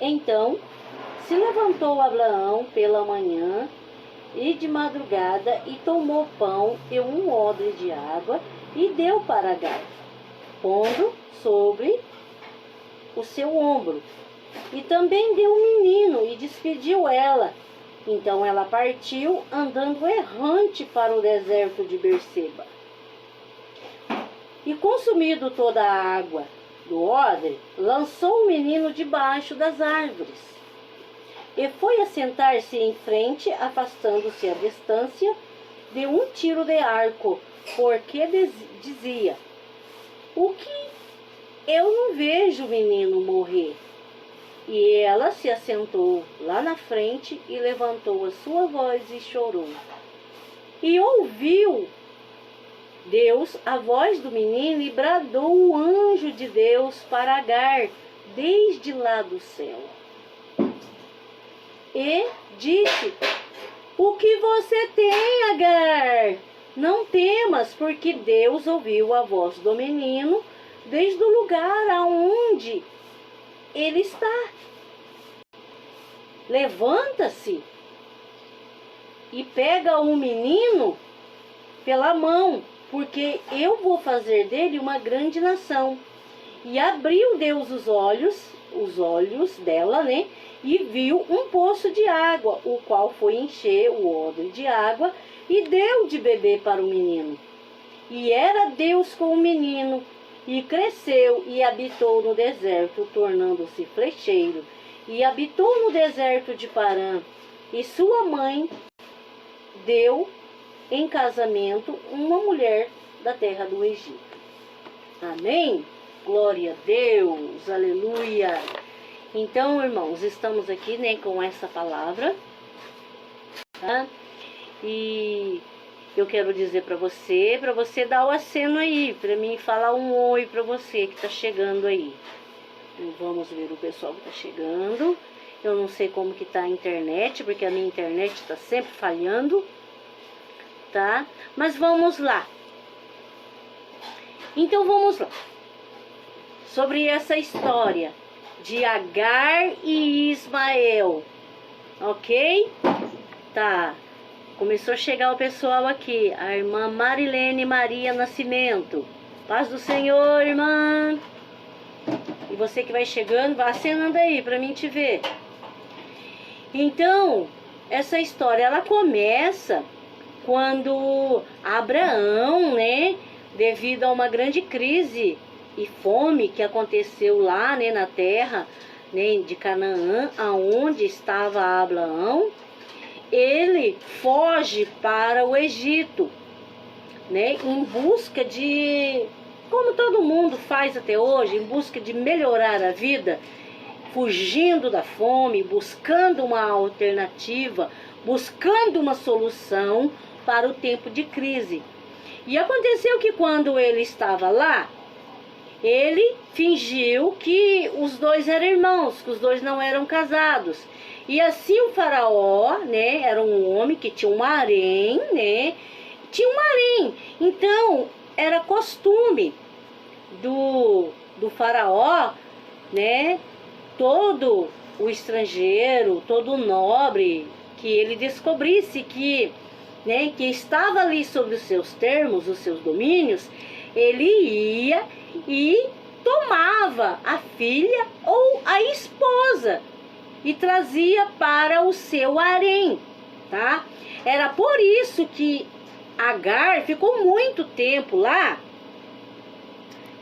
Então se levantou Abraão pela manhã e de madrugada, e tomou pão e um odre de água, e deu para Agar, pondo sobre o seu ombro. E também deu um menino, e despediu ela. Então ela partiu, andando errante para o deserto de Berseba. E consumido toda a água do odre, lançou o menino debaixo das árvores. E foi assentar-se em frente, afastando-se a distância de um tiro de arco, porque dizia: o que eu não vejo o menino morrer. E ela se assentou lá na frente e levantou a sua voz e chorou. E ouviu Deus a voz do menino, e bradou o anjo de Deus para Agar desde lá do céu. E disse: o que você tem, Agar? Não temas, porque Deus ouviu a voz do menino desde o lugar aonde ele está. Levanta-se e pega o menino pela mão, porque eu vou fazer dele uma grande nação. E abriu Deus os olhos dela, né? E viu um poço de água, o qual foi encher o odre de água e deu de beber para o menino. E era Deus com o menino, e cresceu e habitou no deserto, tornando-se flecheiro, e habitou no deserto de Parã. E sua mãe deu em casamento uma mulher da terra do Egito. Amém? Glória a Deus, aleluia. Então, irmãos, estamos aqui, né, com essa palavra, tá? E eu quero dizer para você dar o aceno aí, para mim falar um oi para você que tá chegando aí. Vamos ver o pessoal que tá chegando. Eu não sei como que tá a internet, porque a minha internet tá sempre falhando, tá? Mas vamos lá. Então vamos lá. Sobre essa história de Agar e Ismael, ok? Tá, começou a chegar o pessoal aqui. A irmã Marilene Maria Nascimento. Paz do Senhor, irmã. E você que vai chegando, vá acenando aí pra mim te ver. Então, essa história, ela começa quando Abraão, né, devido a uma grande crise e fome que aconteceu lá, né, na terra, né, de Canaã, aonde estava Abraão, ele foge para o Egito, né, em busca de, como todo mundo faz até hoje, em busca de melhorar a vida, fugindo da fome, buscando uma alternativa, buscando uma solução para o tempo de crise. E aconteceu que quando ele estava lá, ele fingiu que os dois eram irmãos, que os dois não eram casados. E assim o faraó, né, era um homem que tinha um harém, né, tinha um harém. Então, era costume do faraó, né, todo o estrangeiro, todo o nobre, que ele descobrisse que, né, que estava ali sobre os seus termos, os seus domínios, ele ia e tomava a filha ou a esposa e trazia para o seu harém, tá? Era por isso que Agar ficou muito tempo lá.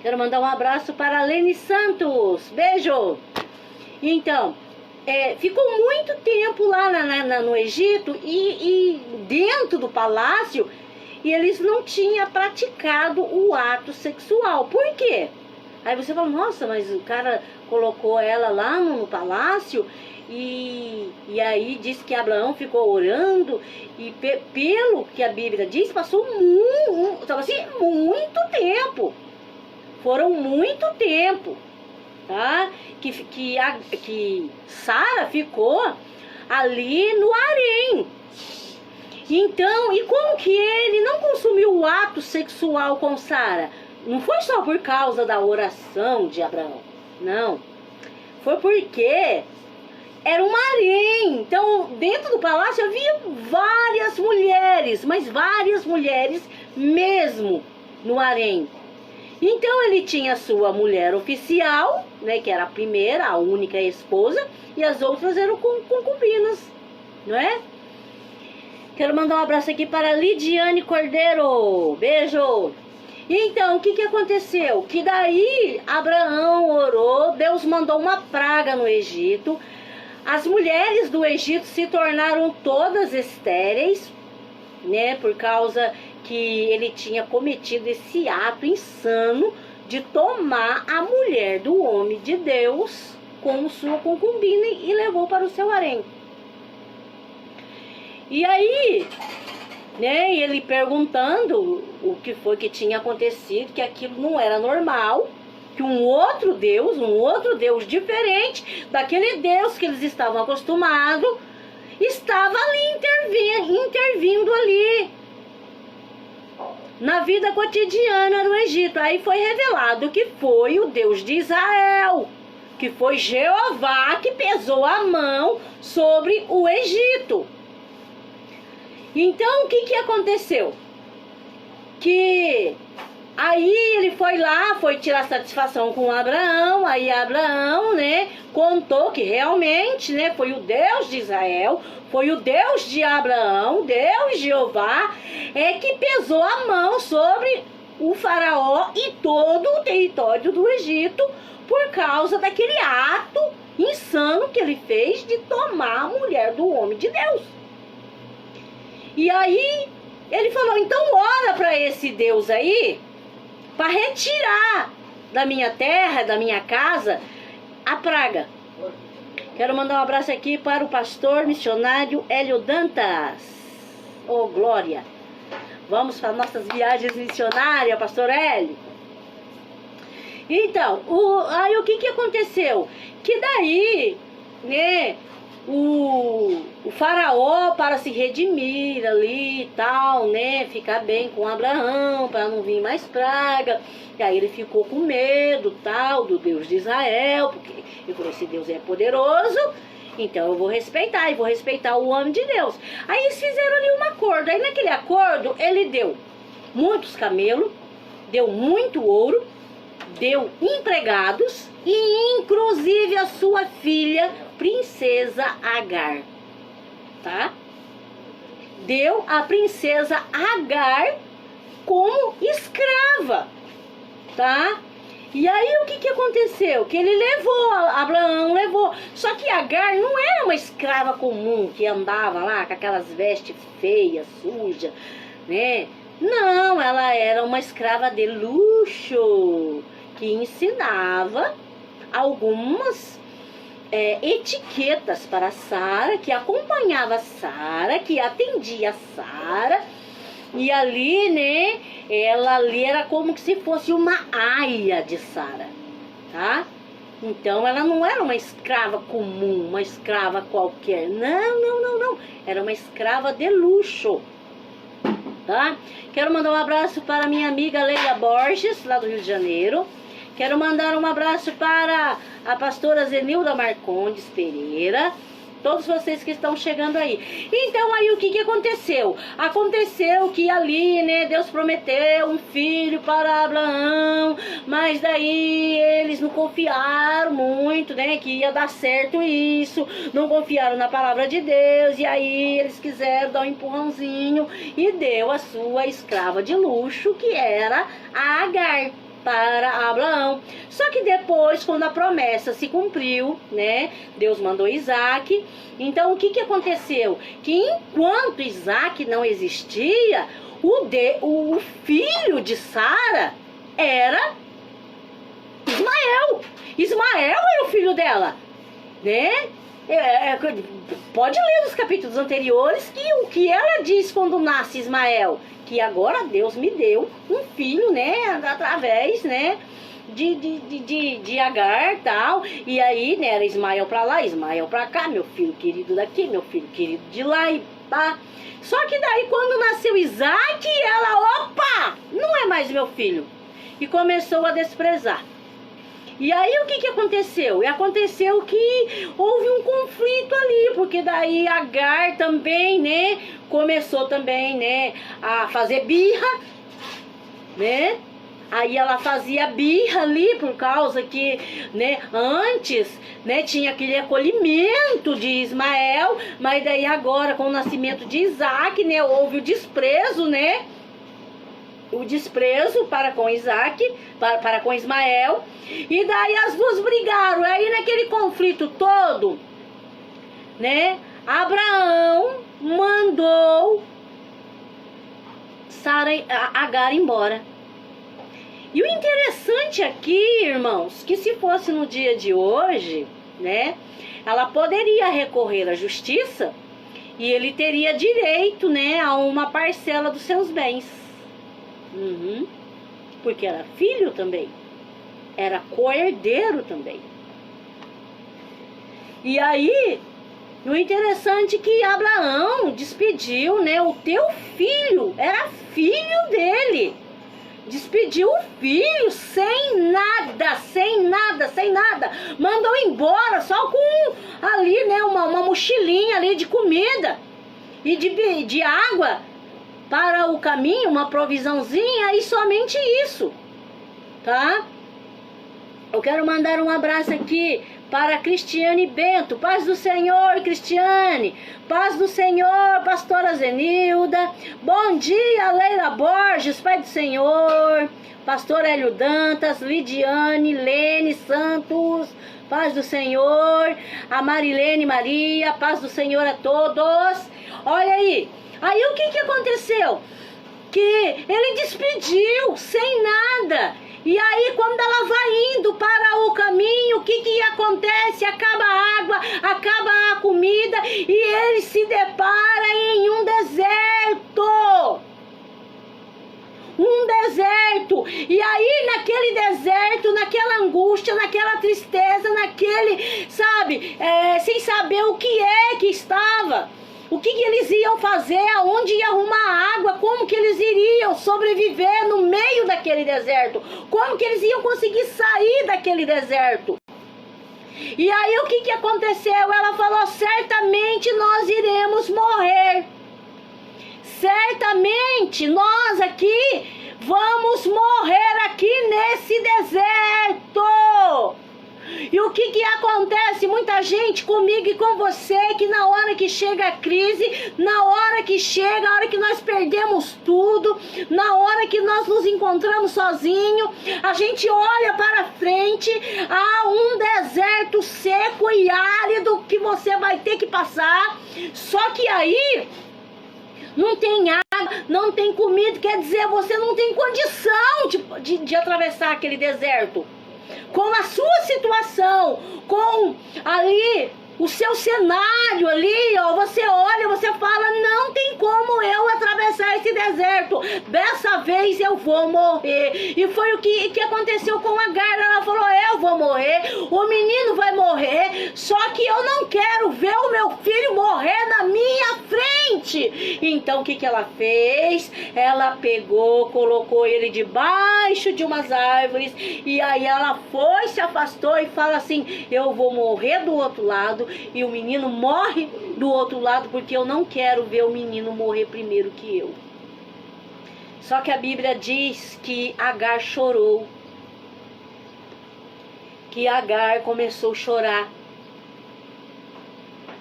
Quero mandar um abraço para a Lene Santos, beijo! Então, ficou muito tempo lá no Egito e dentro do palácio, e eles não tinham praticado o ato sexual. Por quê? Aí você fala, nossa, mas o cara colocou ela lá no palácio e aí diz que Abraão ficou orando e pelo que a Bíblia diz, passou muito tempo. Foram muito tempo, tá? Que Sara ficou ali no harém. Então, e como que ele não consumiu o ato sexual com Sara? Não foi só por causa da oração de Abraão, não. Foi porque era um harém. Então, dentro do palácio havia várias mulheres, mas várias mulheres mesmo no harém. Então ele tinha a sua mulher oficial, né, que era a primeira, a única esposa, e as outras eram concubinas, não é? Quero mandar um abraço aqui para Lidiane Cordeiro. Beijo! Então, o que aconteceu? Que daí Abraão orou, Deus mandou uma praga no Egito. As mulheres do Egito se tornaram todas estéreis, né? Por causa que ele tinha cometido esse ato insano de tomar a mulher do homem de Deus como sua concubina e levou para o seu harém. E aí, né, ele perguntando o que foi que tinha acontecido, que aquilo não era normal, que um outro Deus diferente daquele Deus que eles estavam acostumados, estava ali intervindo ali na vida cotidiana no Egito. Aí foi revelado que foi o Deus de Israel, que foi Jeová que pesou a mão sobre o Egito. Então, o que aconteceu? Que aí ele foi lá, foi tirar satisfação com Abraão. Aí Abraão, né, contou que realmente, né, foi o Deus de Israel, foi o Deus de Abraão, Deus Jeová, que pesou a mão sobre o faraó e todo o território do Egito por causa daquele ato insano que ele fez de tomar a mulher do homem de Deus. E aí ele falou, então ora para esse Deus aí, para retirar da minha terra, da minha casa, a praga. Quero mandar um abraço aqui para o pastor missionário Hélio Dantas. Oh, glória! Vamos para nossas viagens missionárias, pastor Hélio. Então, aí o que aconteceu? Que daí, né, o faraó, para se redimir ali e tal, né, ficar bem com Abraão, para não vir mais praga, e aí ele ficou com medo, tal, do Deus de Israel, porque ele falou, esse Deus é poderoso, então eu vou respeitar, e vou respeitar o homem de Deus. Aí eles fizeram ali um acordo, aí naquele acordo ele deu muitos camelos, deu muito ouro, deu empregados e inclusive a sua filha, princesa Agar, tá? Deu a princesa Agar como escrava, tá? E aí o que aconteceu? Que ele levou, Abraão levou. Só que Agar não era uma escrava comum que andava lá com aquelas vestes feias, sujas, né? Não, ela era uma escrava de luxo que ensinava algumas etiquetas para Sara, que acompanhava Sara, que atendia Sara. E ali, né, ela ali era como se fosse uma aia de Sara, tá? Então ela não era uma escrava comum, uma escrava qualquer. Não. Era uma escrava de luxo, tá? Quero mandar um abraço para minha amiga Leila Borges, lá do Rio de Janeiro. Quero mandar um abraço para a pastora Zenilda Marcondes Pereira. Todos vocês que estão chegando aí. Então aí o que aconteceu? Aconteceu que ali, né, Deus prometeu um filho para Abraão, mas daí eles não confiaram muito, né, que ia dar certo isso, não confiaram na palavra de Deus, e aí eles quiseram dar um empurrãozinho e deu a sua escrava de luxo, que era a Agar, para Abraão. Só que depois, quando a promessa se cumpriu, né, Deus mandou Isaac. Então o que aconteceu? Que enquanto Isaac não existia, o filho de Sara era Ismael. Ismael era o filho dela, né? Pode ler nos capítulos anteriores que o que ela diz quando nasce Ismael, que agora Deus me deu um filho, né, através, né, de Agar, tal. E aí, né, era Ismael pra lá, Ismael pra cá, meu filho querido daqui, meu filho querido de lá, e pá. Só que daí, quando nasceu Isaac, ela, opa, não é mais meu filho, e começou a desprezar. E aí o que aconteceu? E aconteceu que houve um conflito ali, porque daí Agar também, né, começou também, né, a fazer birra, né? Aí ela fazia birra ali por causa que, né, antes, né, tinha aquele acolhimento de Ismael, mas daí agora com o nascimento de Isaac, né, houve o desprezo, né? O desprezo para com Isaac, para com Ismael, e daí as duas brigaram. Aí naquele conflito todo, né, Abraão mandou Agar embora. E o interessante aqui, irmãos, que se fosse no dia de hoje, né, ela poderia recorrer à justiça e ele teria direito, né, a uma parcela dos seus bens. Porque era filho também, era co-herdeiro também. E aí, o interessante é que Abraão despediu, né, o teu filho, era filho dele. Despediu o filho sem nada, sem nada, sem nada. Mandou embora só com ali, né, uma mochilinha ali de comida e de água para o caminho, uma provisãozinha e somente isso, tá? Eu quero mandar um abraço aqui para Cristiane Bento. Paz do Senhor, Cristiane. Paz do Senhor, pastora Zenilda. Bom dia, Leila Borges. Pai do Senhor. Pastor Hélio Dantas, Lidiane, Lene Santos. Paz do Senhor. A Marilene Maria. Paz do Senhor a todos. Olha aí. Aí o que aconteceu? Que ele despediu sem nada. E aí quando ela vai indo para o caminho, o que acontece? Acaba a água, acaba a comida e ele se depara em um deserto. Um deserto. E aí naquele deserto, naquela angústia, naquela tristeza, naquele, sabe, sem saber o que é que estava. O que eles iam fazer, aonde ia arrumar água, como que eles iriam sobreviver no meio daquele deserto, como que eles iam conseguir sair daquele deserto. E aí o que aconteceu? Ela falou, certamente nós iremos morrer. Certamente nós aqui vamos morrer aqui nesse deserto. E o que acontece? Muita gente comigo e com você, que na hora que chega a crise, na hora que chega, a hora que nós perdemos tudo, na hora que nós nos encontramos sozinhos, a gente olha para frente, há um deserto seco e árido que você vai ter que passar, só que aí não tem água, não tem comida, quer dizer, você não tem condição de atravessar aquele deserto. Com a sua situação, com ali o seu cenário ali, ó, você olha, você fala, não tem como eu atravessar esse deserto, dessa vez eu vou morrer. E foi o que aconteceu com Agar. Ela falou, eu vou morrer, o menino vai morrer, só que eu não quero ver o meu filho morrer na minha frente. Então o que ela fez? Ela pegou, colocou ele debaixo de umas árvores, e aí ela foi, se afastou e fala assim, eu vou morrer do outro lado, e o menino morre do outro lado, porque eu não quero ver o menino morrer primeiro que eu. Só que a Bíblia diz que Agar chorou, que Agar começou a chorar.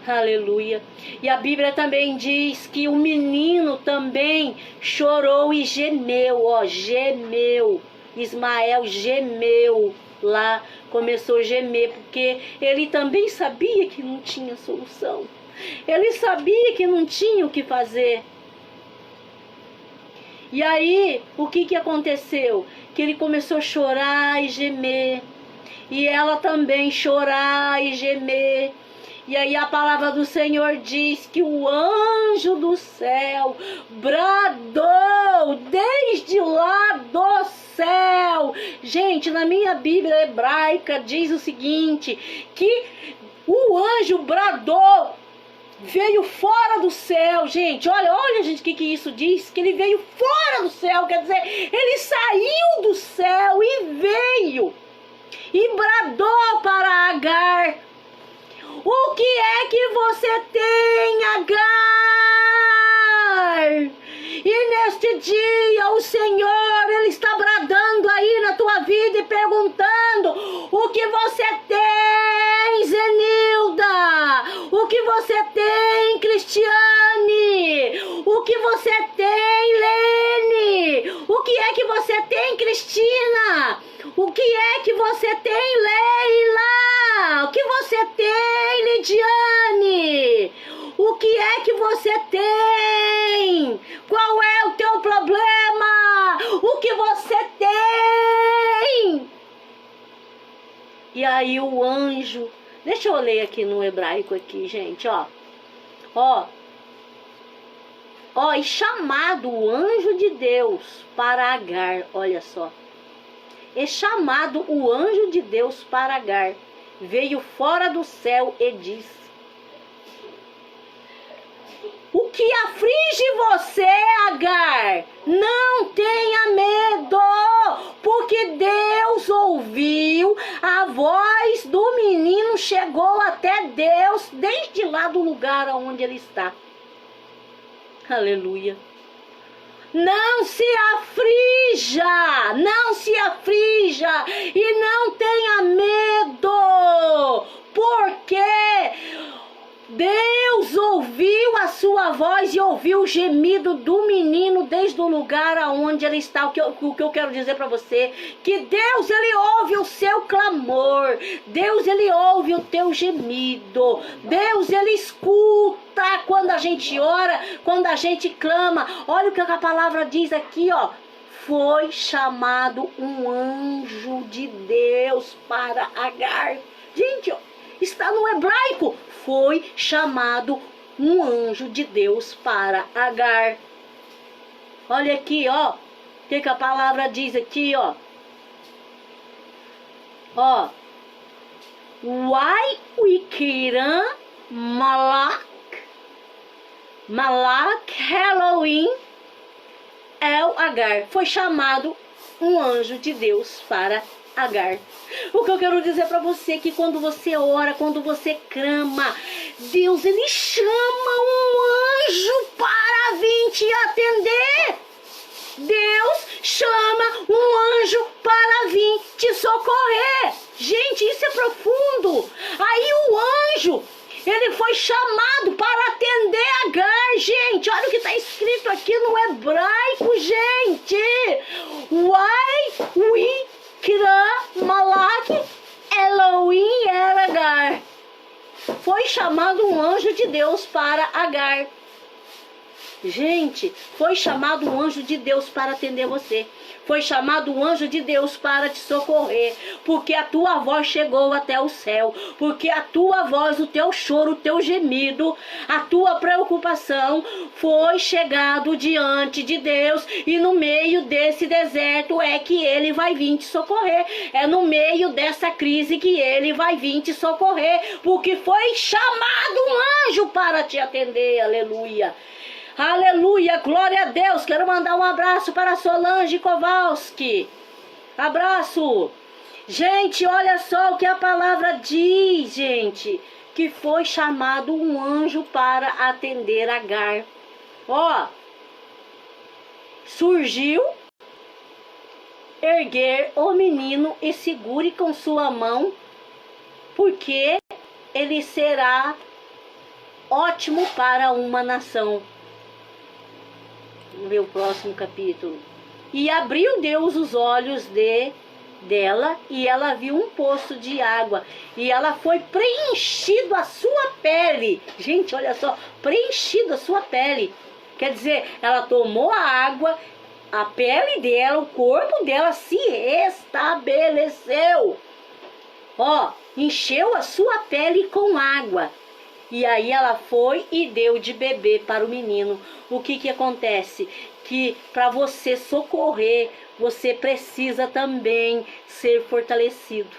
Aleluia. E a Bíblia também diz que o menino também chorou e gemeu, ó, gemeu. Ismael gemeu lá, começou a gemer, porque ele também sabia que não tinha solução. Ele sabia que não tinha o que fazer. E aí, o que aconteceu? Que ele começou a chorar e gemer. E ela também chorar e gemer. E aí a palavra do Senhor diz que o anjo do céu bradou desde lá do céu. Gente, na minha Bíblia hebraica diz o seguinte, que o anjo bradou, veio fora do céu, gente. Olha, gente, o que isso diz? Que ele veio fora do céu, quer dizer, ele saiu do céu e veio e bradou para Agar: o que é que você tem, Agar? E neste dia o Senhor, Ele está bradando aí na tua vida e perguntando: o que você tem, Zenilda? O que você tem, Cristiane? O que você tem, Lene? O que é que você tem, Cristina? O que é que você tem, Leila? O que você tem, Lidiane? O que é que você tem? Qual é o teu problema? O que você tem? E aí o anjo, deixa eu ler aqui no hebraico aqui, gente, ó. E chamado o anjo de Deus para Agar, olha só. E chamado o anjo de Deus para Agar, veio fora do céu e disse: o que aflige você, Agar? Não tenha medo, porque Deus ouviu a voz do menino, chegou até Deus, desde lá do lugar onde ele está. Aleluia. Não se aflija e não tenha medo, porque Deus ouviu a sua voz e ouviu o gemido do menino desde o lugar aonde ele está. O que eu quero dizer para você, que Deus, Ele ouve o seu clamor. Deus, Ele ouve o teu gemido. Deus, Ele escuta quando a gente ora, quando a gente clama. Olha o que a palavra diz aqui, ó. Foi chamado um anjo de Deus para Agar. Gente, ó, está no hebraico. Foi chamado um anjo de Deus para Agar. Olha aqui, ó. O que a palavra diz aqui, ó. Why Wikiran Malak Halloween El Agar. Foi chamado um anjo de Deus para Agar. O que eu quero dizer para você é que quando você ora, quando você clama, Deus, Ele chama um anjo para vir te atender. Deus chama um anjo para vir te socorrer. Gente, isso é profundo. Aí o anjo, ele foi chamado para atender Agar, gente. Olha o que está escrito aqui no hebraico, gente. Why we Malak Elohim Agar. Foi chamado um anjo de Deus para Agar. Gente, foi chamado um anjo de Deus para atender você. Foi chamado um anjo de Deus para te socorrer. Porque a tua voz chegou até o céu. Porque a tua voz, o teu choro, o teu gemido, a tua preocupação foi chegado diante de Deus. E no meio desse deserto é que Ele vai vir te socorrer. É no meio dessa crise que Ele vai vir te socorrer. Porque foi chamado um anjo para te atender. Aleluia. Aleluia, glória a Deus. Quero mandar um abraço para Solange Kowalski. Abraço. Gente, olha só o que a palavra diz, gente. Que foi chamado um anjo para atender Agar. Surgiu, erguer o menino e segure com sua mão, porque ele será ótimo para uma nação. No meu próximo capítulo. E abriu Deus os olhos dela, e ela viu um poço de água, e ela foi preenchido a sua pele. Gente, olha só, preenchido a sua pele. Quer dizer, ela tomou a água, a pele dela, o corpo dela se restabeleceu. Encheu a sua pele com água. E aí ela foi e deu de beber para o menino. O que acontece? Que para você socorrer, você precisa também ser fortalecido.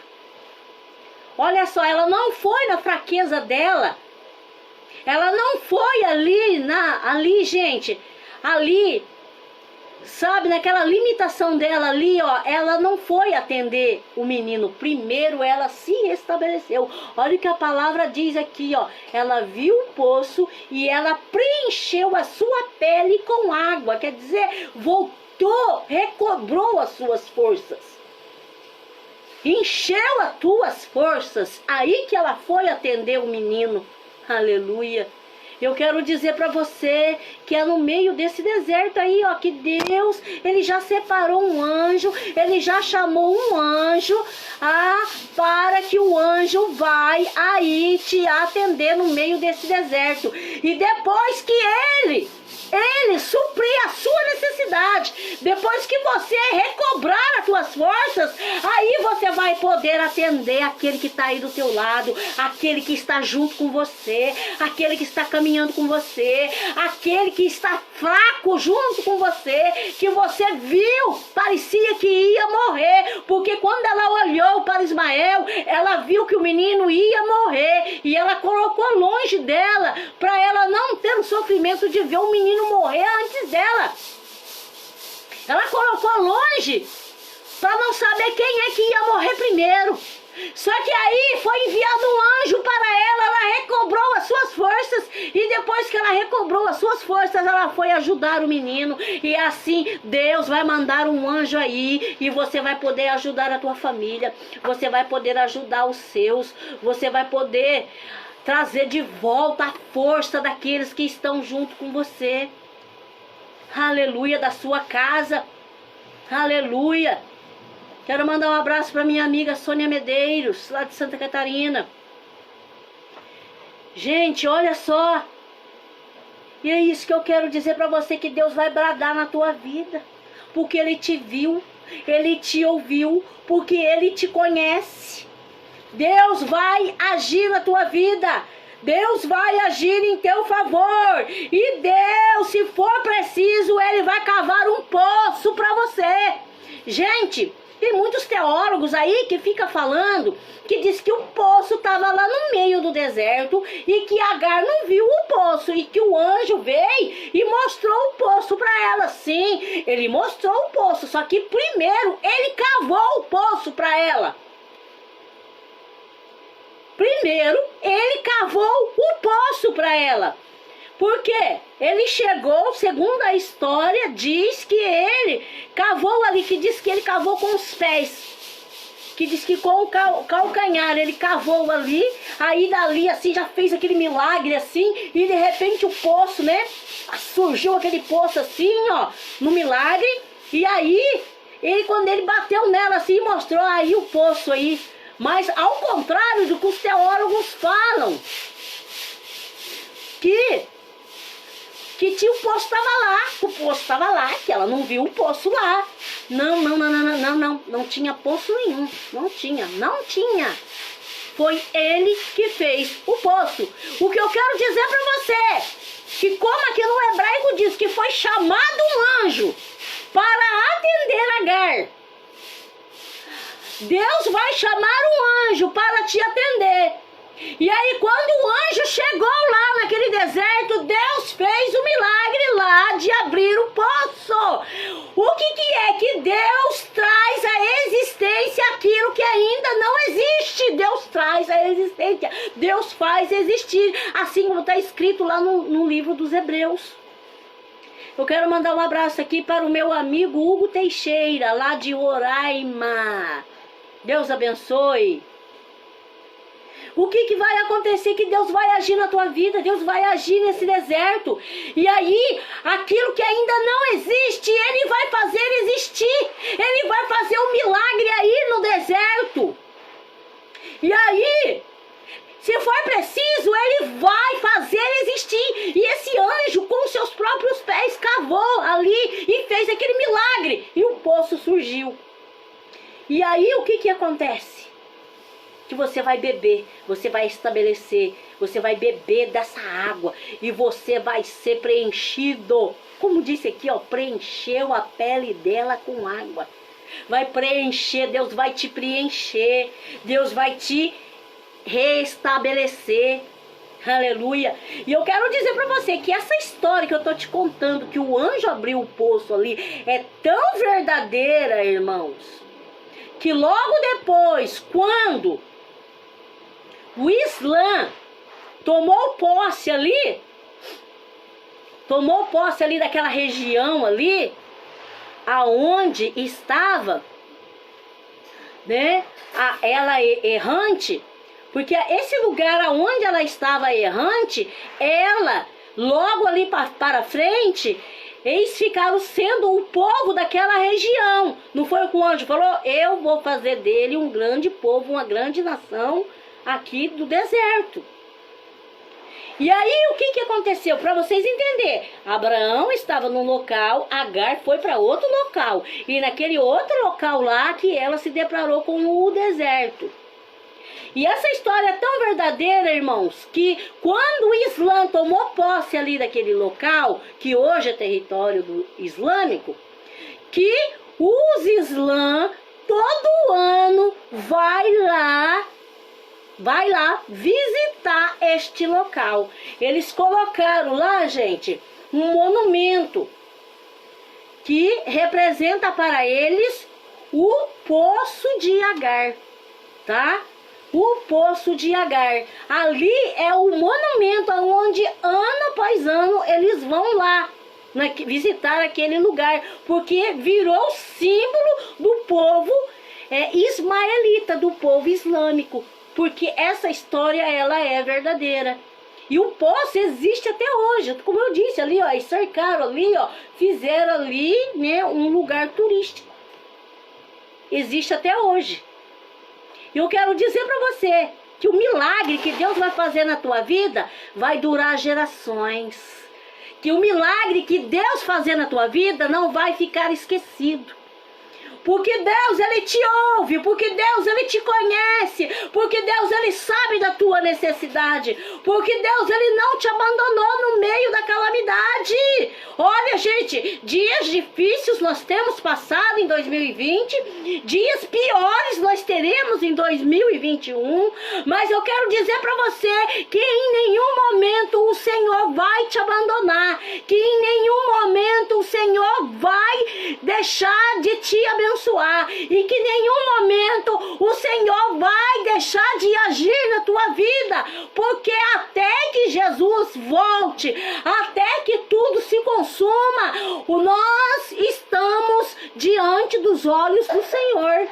Olha só, ela não foi na fraqueza dela. Ela não foi ali, gente. Ali sabe, naquela limitação dela ali, ó, ela não foi atender o menino. Primeiro ela se estabeleceu. Olha o que a palavra diz aqui, ó. Ela viu o poço e ela preencheu a sua pele com água. Quer dizer, voltou, recobrou as suas forças. Encheu as tuas forças. Aí que ela foi atender o menino. Aleluia. Eu quero dizer para você que é no meio desse deserto aí, ó, que Deus, ele já separou um anjo, ele já chamou um anjo, para que o anjo vai aí te atender no meio desse deserto. E depois que ele suprir a sua necessidade, depois que você recobrar as suas forças, aí você vai poder atender aquele que está aí do teu lado, aquele que está junto com você, aquele que está caminhando com você, aquele que está fraco junto com você, que você viu, parecia que ia morrer, porque quando ela olhou para Ismael, ela viu que o menino ia morrer, e ela colocou longe dela, para ela não ter o sofrimento de ver o menino morrer antes dela. Ela colocou longe para não saber quem é que ia morrer primeiro. Só que aí foi enviado um anjo para ela, ela recobrou as suas forças, e depois que ela recobrou as suas forças, ela foi ajudar o menino. E assim Deus vai mandar um anjo aí, e você vai poder ajudar a tua família, você vai poder ajudar os seus, você vai poder trazer de volta a força daqueles que estão junto com você. Aleluia, da sua casa. Aleluia. Quero mandar um abraço para minha amiga Sônia Medeiros, lá de Santa Catarina. Gente, olha só. E é isso que eu quero dizer para você, que Deus vai bradar na tua vida. Porque Ele te viu, Ele te ouviu, porque Ele te conhece. Deus vai agir na tua vida. Deus vai agir em teu favor. E Deus, se for preciso, Ele vai cavar um poço para você. Gente, tem muitos teólogos aí que ficam falando, que diz que o poço estava lá no meio do deserto e que Agar não viu o poço, e que o anjo veio e mostrou o poço para ela. Sim, ele mostrou o poço, só que primeiro ele cavou o poço para ela. Primeiro ele cavou o poço para ela. Porque ele chegou, segundo a história, diz que ele cavou ali, que diz que ele cavou com os pés. Que diz que com o calcanhar ele cavou ali, aí dali assim já fez aquele milagre assim, e de repente o poço, né? Surgiu aquele poço assim, ó, no milagre, e aí, quando ele bateu nela assim, mostrou aí o poço aí. Mas ao contrário do que os teólogos falam, que tinha o poço estava lá, que ela não viu o poço lá. Não tinha poço nenhum, não tinha. Foi ele que fez o poço. O que eu quero dizer para você, que como aqui no hebraico diz que foi chamado um anjo para atender Agar, Deus vai chamar um anjo para te atender. E aí quando o anjo chegou lá naquele deserto, Deus fez o milagre lá de abrir o poço. O que é que Deus traz à existência aquilo que ainda não existe? Deus traz à existência, Deus faz existir, assim como está escrito lá no livro dos Hebreus. Eu quero mandar um abraço aqui para o meu amigo Hugo Teixeira, lá de Roraima. Deus abençoe. O que vai acontecer? Que Deus vai agir na tua vida, Deus vai agir nesse deserto. E aí, aquilo que ainda não existe, Ele vai fazer existir. Ele vai fazer um milagre aí no deserto. E aí, se for preciso, Ele vai fazer existir. E esse anjo, com seus próprios pés, cavou ali e fez aquele milagre. E o poço surgiu. E aí, o que acontece? Que você vai beber, você vai estabelecer, você vai beber dessa água e você vai ser preenchido. Como disse aqui, ó, preencheu a pele dela com água. Vai preencher, Deus vai te preencher, Deus vai te restabelecer. Aleluia. E eu quero dizer para você que essa história que eu tô te contando, que o anjo abriu o poço ali, é tão verdadeira, irmãos, que logo depois, quando o Islã tomou posse ali daquela região ali, aonde estava, né, ela errante, porque esse lugar aonde ela estava errante, ela, logo ali para frente, eles ficaram sendo o povo daquela região. Não foi o que o anjo falou? Eu vou fazer dele um grande povo, uma grande nação aqui do deserto. E aí o que aconteceu? Para vocês entenderem, Abraão estava num local, Agar foi para outro local. E naquele outro local lá que ela se deparou com o deserto. E essa história é tão verdadeira, irmãos, que quando o Islã tomou posse ali daquele local, que hoje é território do islâmico, que os Islã todo ano vai lá visitar este local. Eles colocaram lá, gente, um monumento que representa para eles o Poço de Agar, tá? O Poço de Agar. Ali é o monumento onde ano após ano eles vão lá visitar aquele lugar, porque virou símbolo do povo ismaelita, do povo islâmico. Porque essa história, ela é verdadeira. E o poço existe até hoje. Como eu disse ali, ó, eles cercaram ali, ó, fizeram ali, né, um lugar turístico. Existe até hoje. E eu quero dizer para você que o milagre que Deus vai fazer na tua vida vai durar gerações. Que o milagre que Deus fazer na tua vida não vai ficar esquecido. Porque Deus, Ele te ouve, porque Deus, Ele te conhece, porque Deus, Ele sabe da tua necessidade, porque Deus, Ele não te abandonou no meio da calamidade. Olha, gente, dias difíceis nós temos passado em 2020, dias piores nós teremos em 2021, mas eu quero dizer para você que em nenhum momento o Senhor vai te abandonar, que em nenhum momento o Senhor vai deixar de te abençoar, e que em nenhum momento o Senhor vai deixar de agir na tua vida, porque até que Jesus volte, até que tudo se consuma, nós estamos diante dos olhos do Senhor.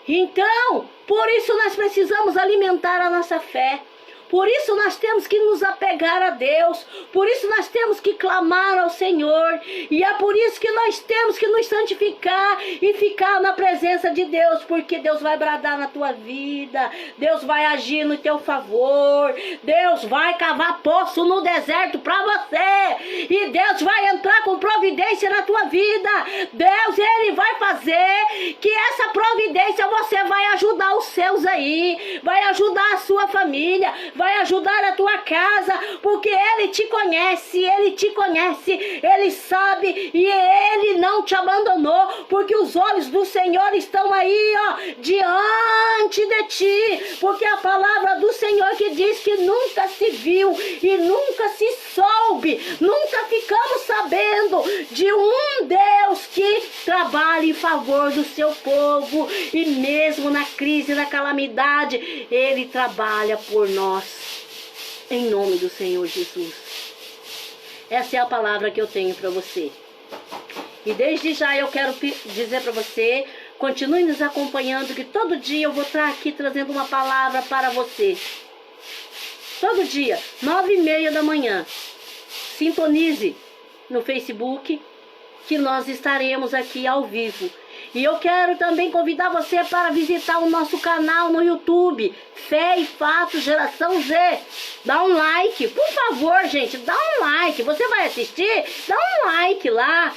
Então, por isso nós precisamos alimentar a nossa fé. Por isso nós temos que nos apegar a Deus. Por isso nós temos que clamar ao Senhor. E é por isso que nós temos que nos santificar e ficar na presença de Deus. Porque Deus vai bradar na tua vida. Deus vai agir no teu favor. Deus vai cavar poço no deserto para você. E Deus vai entrar com providência na tua vida. Deus, Ele vai fazer que essa providência você vai ajudar os seus aí. Vai ajudar a sua família. Vai ajudar a tua casa, porque Ele te conhece, Ele sabe e Ele não te abandonou, porque os olhos do Senhor estão aí, ó, diante de ti, porque a palavra do Senhor que diz que nunca se viu e nunca se soube, nunca ficamos sabendo de um Deus que trabalha em favor do seu povo, e mesmo na crise, na calamidade, Ele trabalha por nós. Em nome do Senhor Jesus. Essa é a palavra que eu tenho para você. E desde já eu quero dizer para você, continue nos acompanhando, que todo dia eu vou estar aqui trazendo uma palavra para você. Todo dia, 9h30 da manhã. Sintonize no Facebook, que nós estaremos aqui ao vivo. E eu quero também convidar você para visitar o nosso canal no YouTube, Fé e Fatos Geração Z. Dá um like, por favor, gente, dá um like. Você vai assistir? Dá um like lá.